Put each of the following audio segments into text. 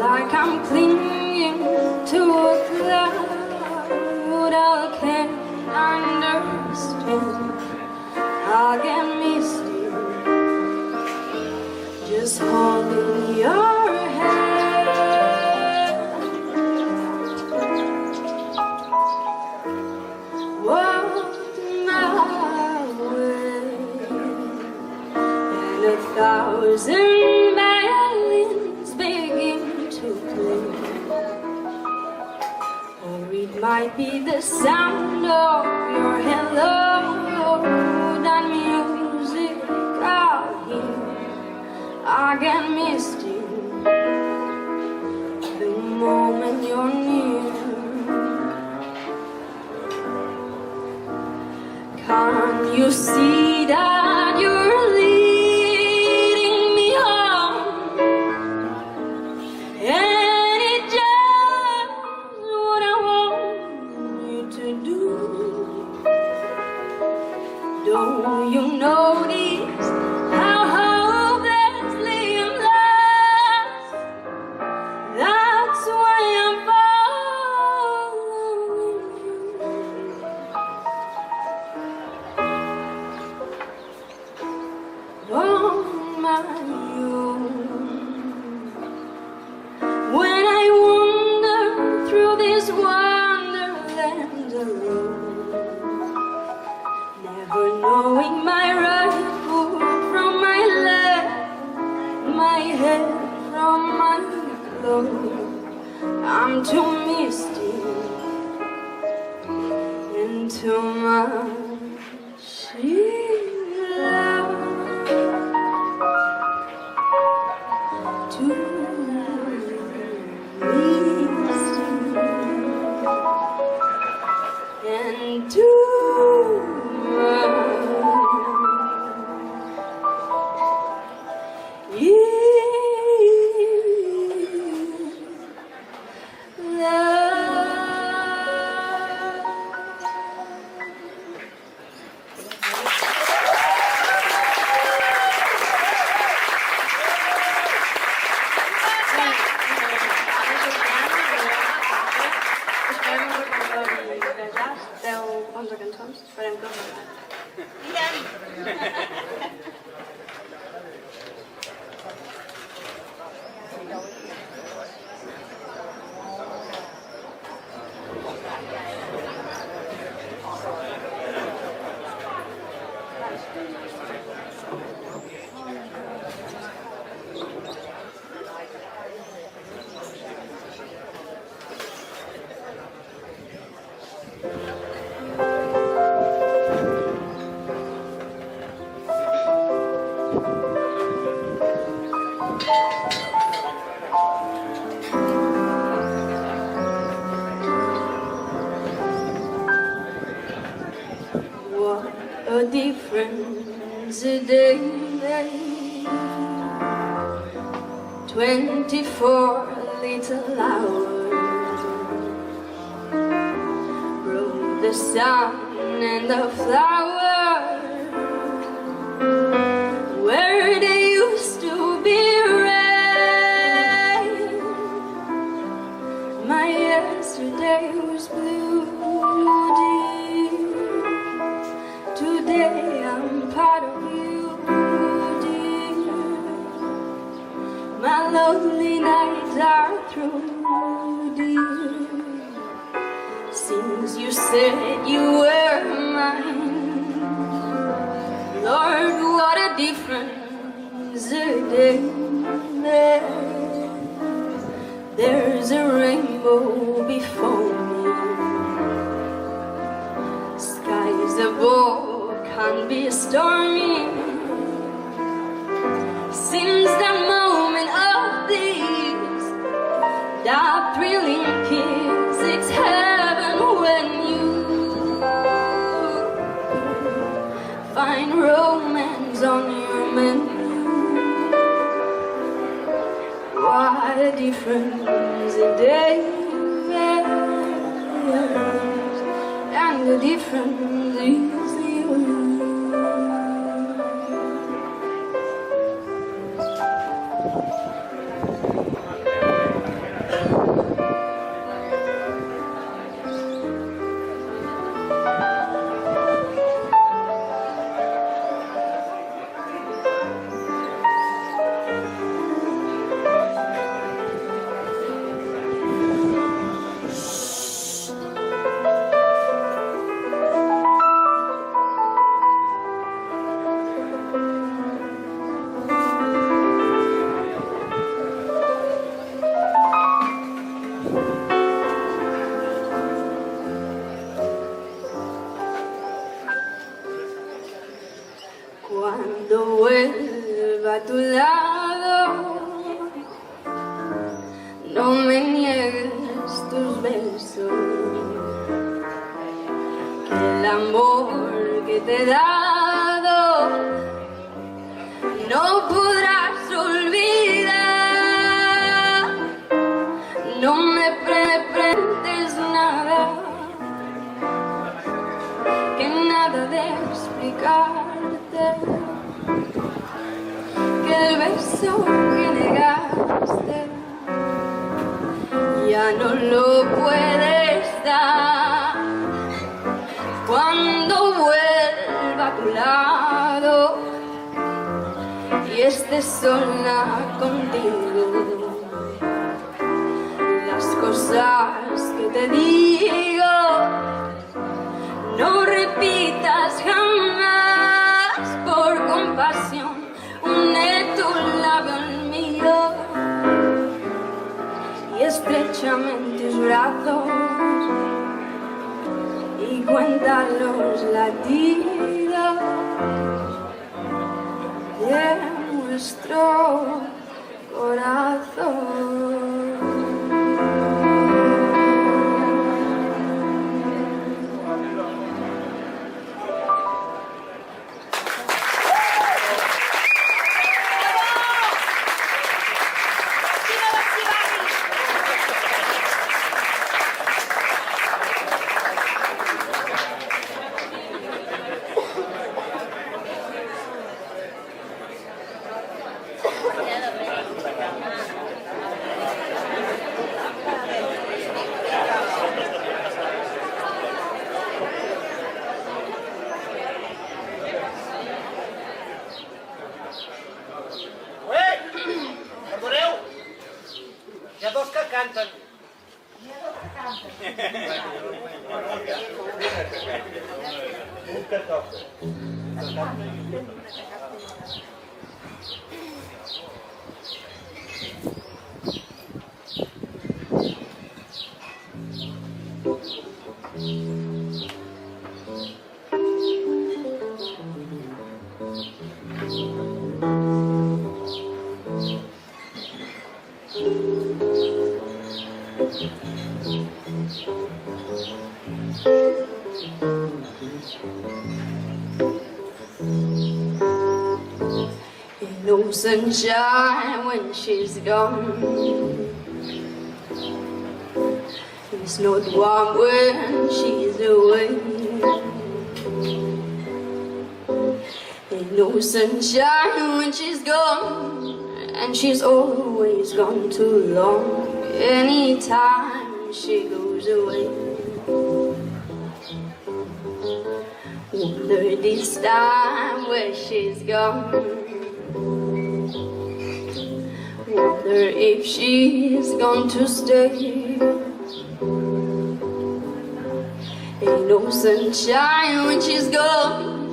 like I'm clinging to a cloud. I can't understand. I get misty just holding your hand. Walk my way, and 1,000 violins begin to play. Or it might be the sound of your hello, that music out here. I get misty the moment you're near. Can't you see that you're leading me home? And it's just what I want you to do. Don't you notice how hopelessly I'm lost? That's why I'm following you on my own. When I wander through this wonderland alone, never knowing my right foot from my left, my head from my clothes. I'm too misty and too much love to misty and too much. What a difference a day made. 24 little hours brought the sun and the flowers where they used to be rain. My yesterday was blue, dear. Today I'm part of you, dear. My lonely nights are through, dear. Since you said you were mine, Lord, what a difference a day made. There's a rainbow before me, skies above can be stormy. Since the moment of this, that thrilling kiss, it's heaven when you find romance on your menu. What a difference a day makes, and the difference is you. te he dado no podrás olvidar. No me preguntes nada, que nada de explicarte, que el beso que negaste ya no lo puedes dar. Cuando vuelva a tu lado y estés sola contigo, las cosas que te digo no repitas jamás. Por compasión une tu labio al mío y estrechame en tus brazos y cuenta los latidos de nuestro corazón. Hi ha dos que canten. Un que toca. No sunshine when she's gone. It's not warm when she's away. Ain't no sunshine when she's gone, and she's always gone too long. Anytime she goes away, wonder this time where she's gone. Wonder if she's going to stay. Ain't no sunshine when she's gone,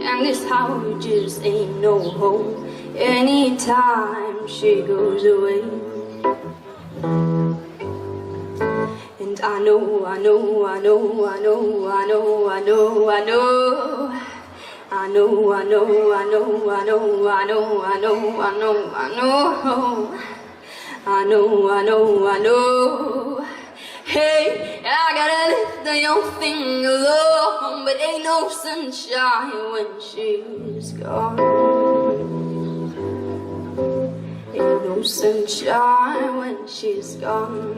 and this house just ain't no home. Anytime she goes away. And I know, I know, I know, I know, I know, I know, I know. I know, I know, I know, I know, I know, I know, I know, I know. I know, I know, I know. Hey, I gotta live the young thing alone, but ain't no sunshine when she's gone. Ain't no sunshine when she's gone.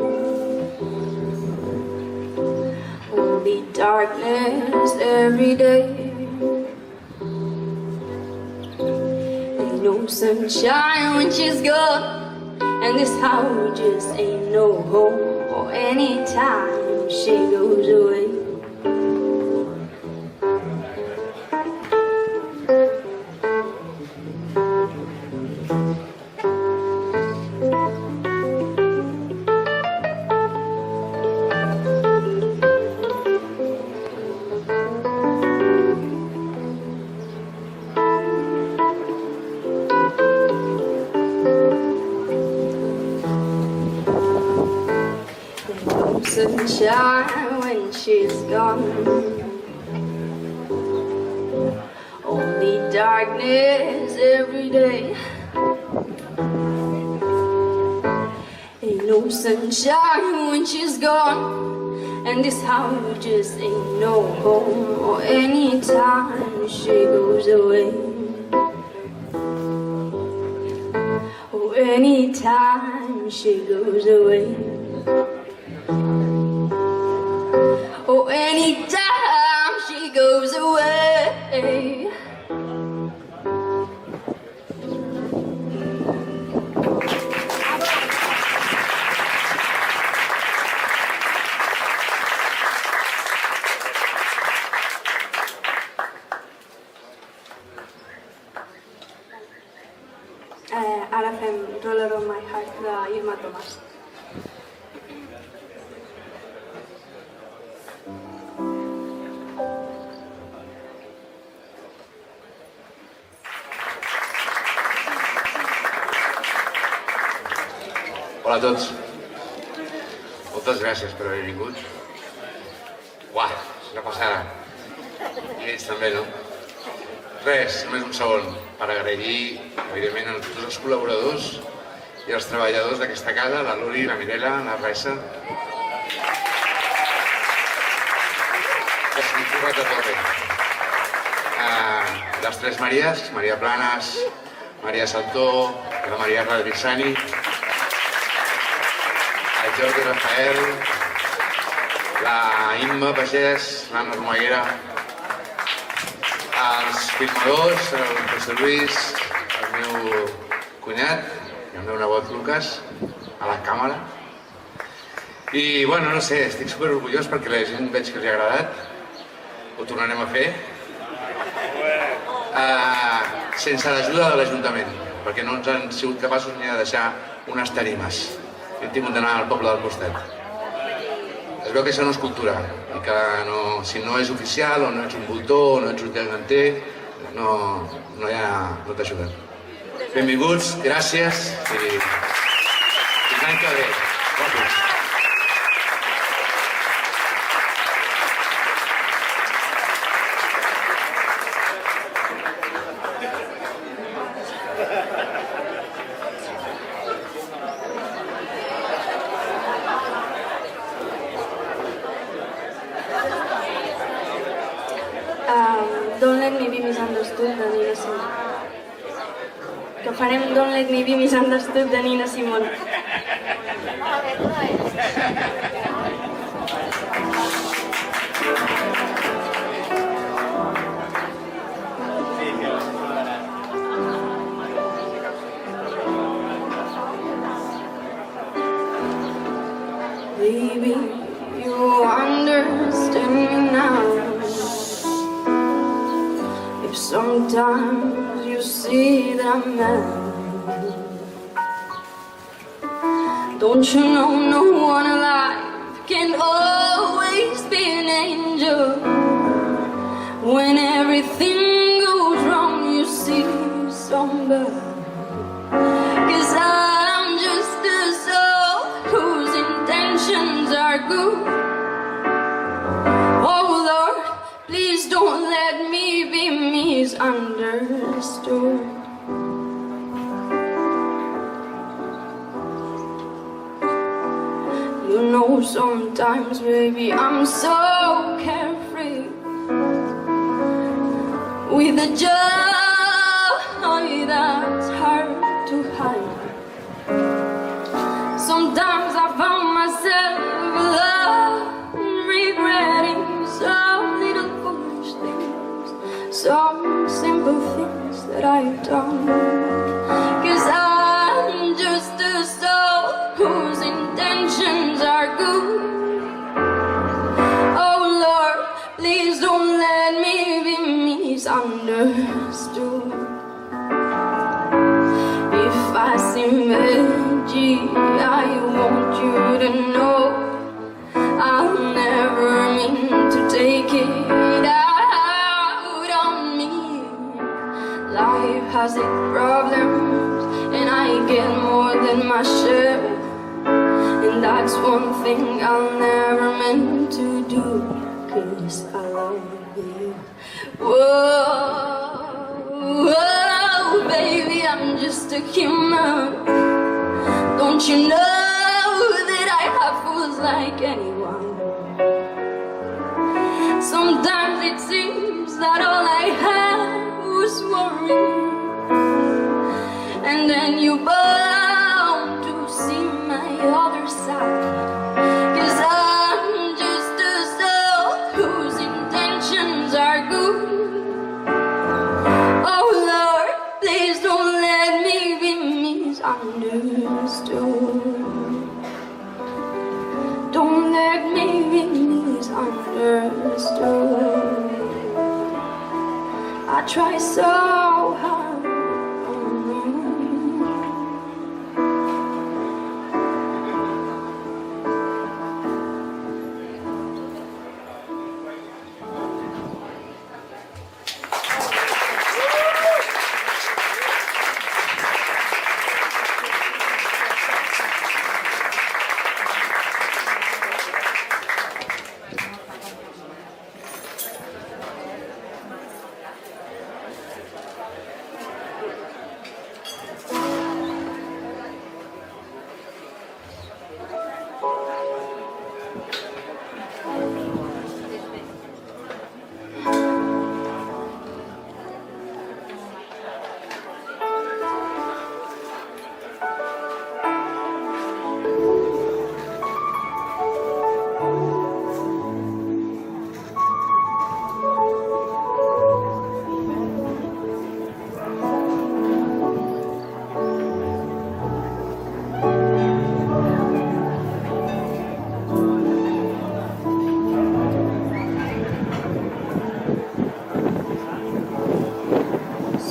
Only darkness every day. No sunshine when she's gone, and this house just ain't no home. Or anytime she goes away. Sunshine when she's gone. Only darkness every day. Ain't no sunshine when she's gone, And this house just ain't no home. Or anytime she goes away, or anytime she goes away, or anytime she goes away. Ara fem Roller on My Heart d'Irma Thomas. Hola a tots. Moltes gràcies per haver vingut. Uah, és una passada. I ells també, no? Res, només un segon per agrair, evidentment, a tots els col·laboradors i els treballadors d'aquesta casa, la Luri, la Mirela, la Raisa. Que s'han currat a tope. Les tres Maries, Maria Planas, Maria Saltó i la Maria Radrissani, el Jordi Rafael, la Imma Pagès, l'Anna Romaguera, els filmadors, el José Luis, el meu cunyat i el meu nebot Lucas, a la càmera. I, bueno, no sé, estic superorgullós perquè la gent veig que els ha agradat. Ho tornarem a fer. Sense l'ajuda de l'Ajuntament, perquè no ens han sigut capaços ni de deixar unes tarimes. Hem tingut d'anar al poble del costat. Es veu que això no és cultura, i que si no és oficial, o no ets un voltor, o no ets un geganter, no t'ajuden. Benvinguts, gràcies, i fins l'any que ve. Gràcies. Don't Let Me Be Misunderstood de Nina Simone. Que farem Don't Let Me Be Misunderstood de Nina Simone. Baby, you understand me now. If sometimes you see that I'm mad, don't you know no one alive can always be an angel? When everything goes wrong, you see somebody. 'Cause I'm just a soul whose intentions are good. Oh Lord, please don't let me be misunderstood. You know sometimes, baby, I'm so carefree with a joy that's hard to hide. Sometimes I found myself alone, regretting some little foolish things, some simple things that I've done. 'Cause I'm just a soul whose intentions are good. Oh Lord, please don't let me be misunderstood. If I seem edgy, I want you to know I'll never mean to take it out on me. Life has its problems, and I get more than my share. And that's one thing I'll never meant to do, 'cause I love you. Whoa, whoa, baby, I'm just a human. Don't you know that I have fools like anyone? that all I had was worry? And then you bound to see my other side. 'Cause I'm just a soul whose intentions are good. Oh Lord, please don't let me be misunderstood. Don't let me be misunderstood. I try so hard.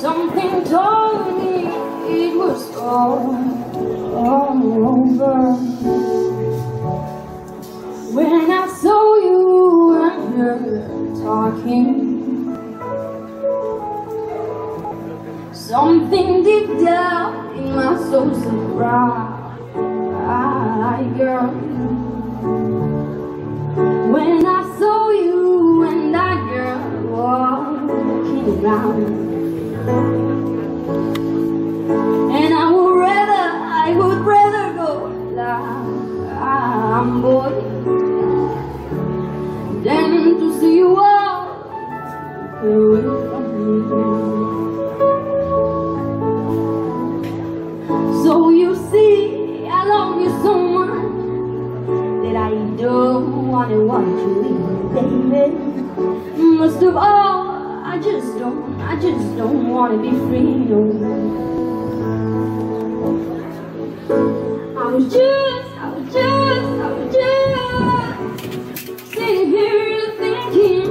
Something told me it was all over when I saw you and her talking. Something deep down in my soul said, right, girl. When I saw you and that girl walking around. And I would rather go like boy than to see you walk away from me. So you see, I love you so much that I don't wanna watch you leave, baby. Most of all, I just don't wanna be free no more. I was just sitting here thinking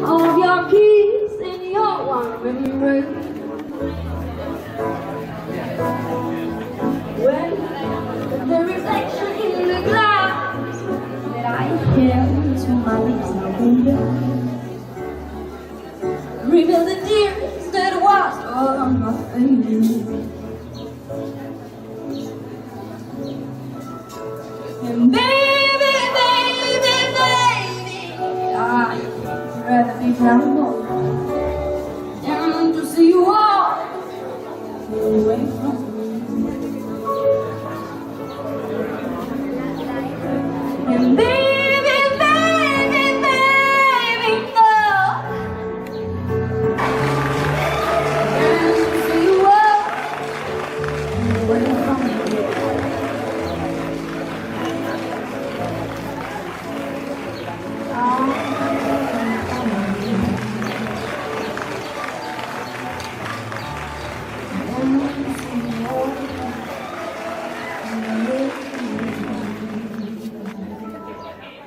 of your peace and your warm embrace.